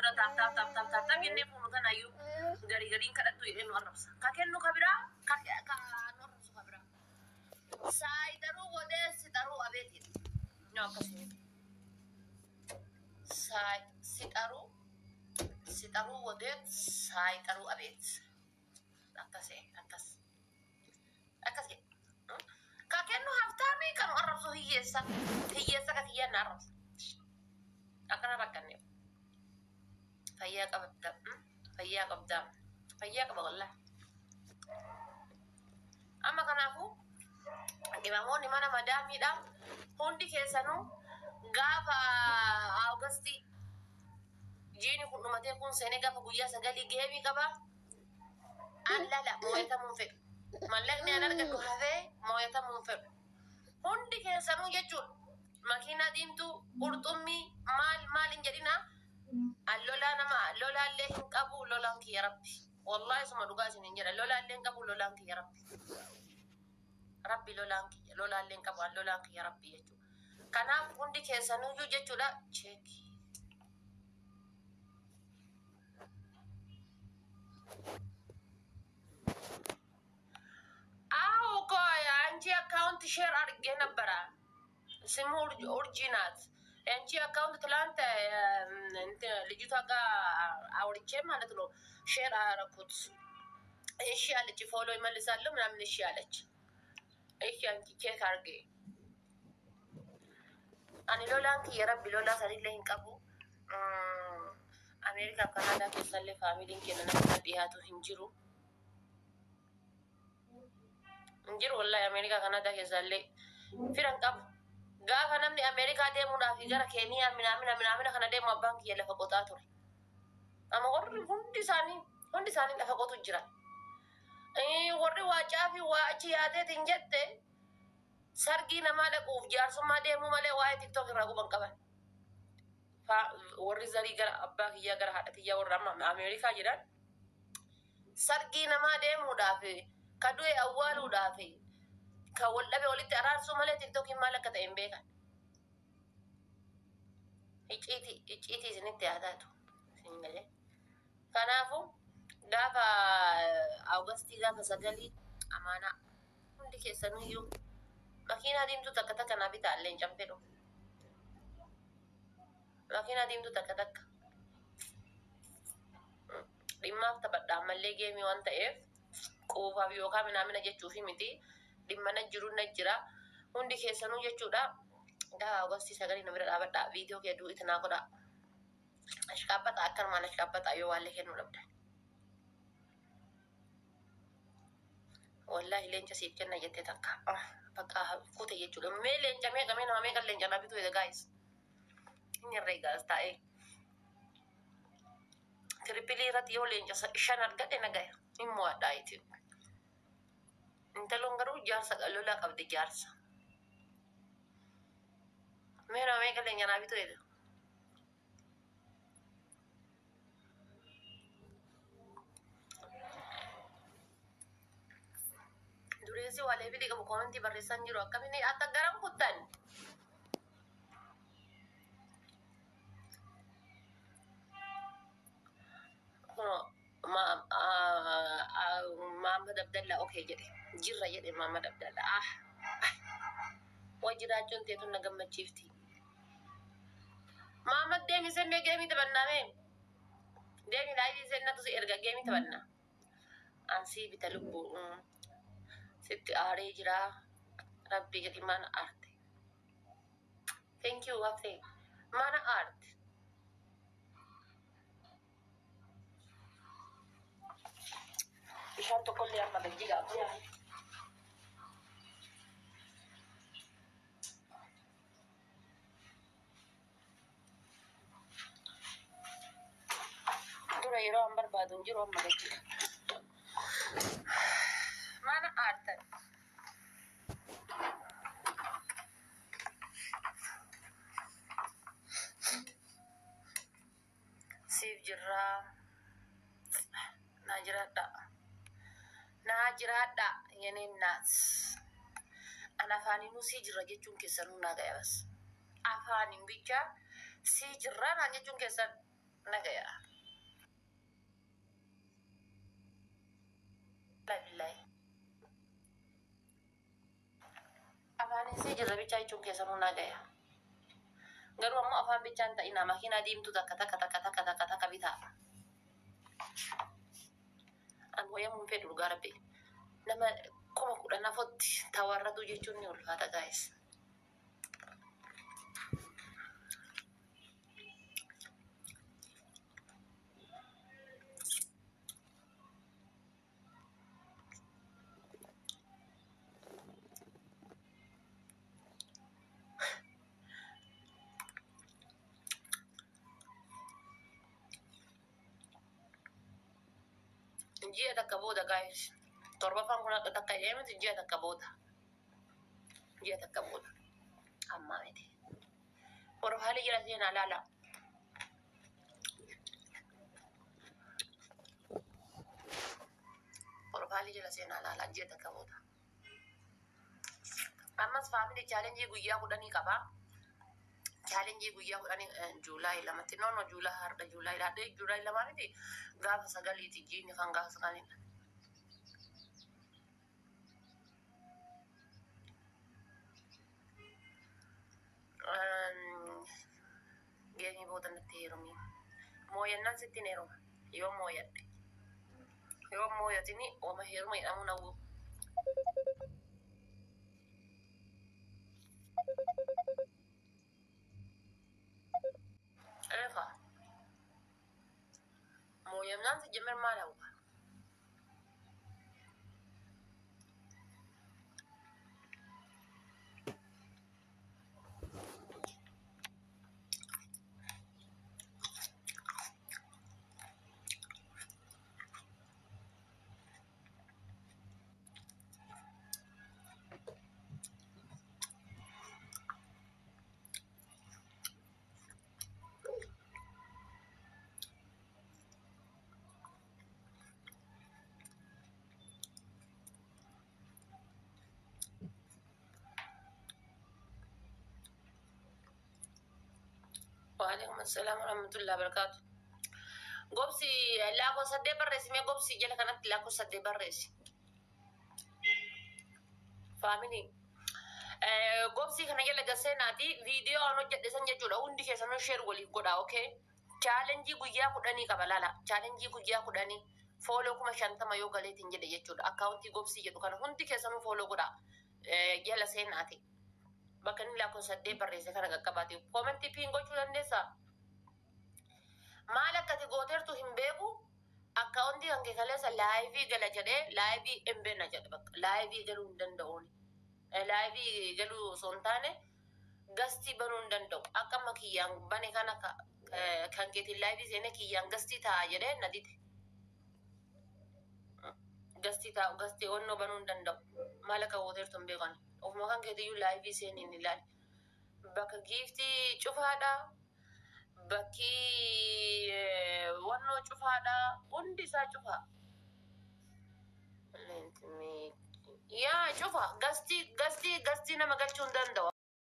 فلا تاب يني فونتنا يو غري كدتو ينو عربس كاكنو كبرا كانو رسو كبرا سايدرو ودس سيدرو أبيتي نو كسين سيدرو ودس سايدرو أبيت أكس كاكنو هفتامي كانوا عربسو هيسا كثير نعربس أكنا بكني فياك أبدا والله أما كنافو إماموني mana madami dam hundi kesanu gafa Augusti jini kun numate kun sene gafa guyya sagali gemi kaba alla moyata munfe malakni anarga du have moyata munfe hundi kesanu jechun makina dimtu urtummi mal injadina allola nama lola le hinqabu lolan ki ya rabbi wallahi suma dugasin injada lola le hinqabu lolan ki ya rabbi rabbi lola le hinqabu lolan ki ya rabbi jechu kana hundi kesanu ju jechu da cheki koya anchi account share arge nabara simu originat anchi account talanta انت لجيتها አውርቼ ማለት ነው ሼር አረኩት እሺ አለች ፎሎ ይመልሳሉ ምናምን እሺ አለች እሺ አንቺ ቼክ አርጌ አኒ ሎላንክ የረብ ሎላ ሰሪለኝ ቀቡ አሜሪካ ካናዳ ከሰለ ፋሚሊን ከነና ዲያቱ እንጅሩ والله أمريكا كندا كسل فيران قب غافا نمني أمريكا ديمونا في جرا كينيا من كندا ما بانك يلا فقطاتور أما ورد هندي ساني لفقطو جرا ورد واجافي واجياده تنجت سرقي نمالك وفجار سما ديمو مالي واي تيك توك راغو بنقبل ورد زري جرا أباك يا جرا حتى يا ورد أمريكا جرا سرقي نما ديمو دافي كدوي أولو دافي كولا بيقولي ترى سومالي تيك توك مالك تيمبيكا إيتي زنتي هذاتو سينجلي كنافو دافا أوغستي دافا سجلي أمانة عندي كيسانو يو ماكينة ديمتو تكتك نبي تعلن جنبيرو ماكينة ديمتو تكتك لما تبدأ عمل جيمي وانت إف قوفا بيوكا من جتشوفي متي لما نجرو نجرا هندي كيسانو جتشودا دا أغسطي ساقري نمير الأبدا فيديو كيدو إتناكو دا أشكابت أكر ما نشكابت أيو والي كنو لبدا والله لينجا سيب جنة جتة تكا بقى فوتي جتشودا مي لينجا ميغا مينا ميغا لينجا نبيتو إذا guys إني الرئيغاز تاي تريبلي راتيو لينجا شانر قد نغايا إمو أدايتو انت لونغرو جارسا قالو لا قبد جارسا مينا ميغا لينجا نبيتو إذا duresi wale bili kamu komenti barisan jiro kami ni atak garam putan Muhammad Abdallah okay jadi jirra jadi Muhammad Abdallah wajira junte tun nagamma chifti Muhammad demi senne gemi tabanna men demi laivi senna tu erga gemi tabanna ansi bitalubu ست جرا ربي قد mana arte thank you Wafi mana art bisa toko lihat pada jika ya tu rairo ambar badun jiro amma mana art sif jirra najirada yani nas ana fani nusi jirra jechun kesanu naga yabas afani bicha si jirra na jechun kesan نجايا لا بالله أفاني سيجي ربي تاي چون كيسانو نجايا غير وما أفهم بيجان تا إنا ماكينا ديم تو تكا تكا تكا تكا تكا تكا بيتا أن ويا ممكن لغاربي نما كما كنا نفوت تواردو جيشوني والفاتا guys جيه تكبودا guys torba fan kuna takka yemi jيه تكبودا جيه تكبودا أما ميتي وروح هالي جلسينا لا لا وروح هالي جلسينا لا لا جيه تكبودا أما family challenge guyyaa kudhanii qaba challenge guyyaa kudhanii Juulaay lamatti nono Juulaa harda Juulaay laadhee Juulaay lamaaniti gaafa sagaliiti jiini kan gaafa sagalidha geenyi boodannatti heerumii mooyannaan sittiin heeruma yoo mooyadhe yoo mooyatini oma heeruma jedhamu nawwu efa mooyannaan si jemmer maal hawwa وعليكم السلام ورحمة الله وبركاته قبسي لاكو سدي برسي مي قبسي جلا كانت لاكو سدي برسي فاهميني قبسي كان جلا قسيناتي فيديو أنا جد سنجا جولا وندي كيسانو شير ولي قدا أوكي challenge guyyaa kudhanii qaba laala challenge guyyaa kudhanii follow kuma shantama yoo galeetiin jedhe jechuudha akkaawuntii gobsii jedhu kana hundi keessanuu follow godha jala seenaati bakka inni lakkoon saddee barreesse kana qaqqabaate koomentii piin gochuu dandeessa maal akkati gooteertu hin beeku akkaawuntii kan kee kaleessa laayivii gala jedhee laayivii embeena jedhe bakka laayivii galuu hin danda'uun laayivii galuu osoo hin taane gastii banuu hin danda'u akkama kiyyaan bane kana kan keetiin laayivii seene kiyyaan gastii ta'a jedhee na dite gastii taa'u gastii onnoo banuu hin danda'u maal akka gooteertu hin beekan ofuma kan keetiyyuu laayivii seeniin ilaali bakka giiftii cufaadha bakki wannoo cufaadha hundi isaa cufa yaa cufa gastii nama galchuu hin danda'u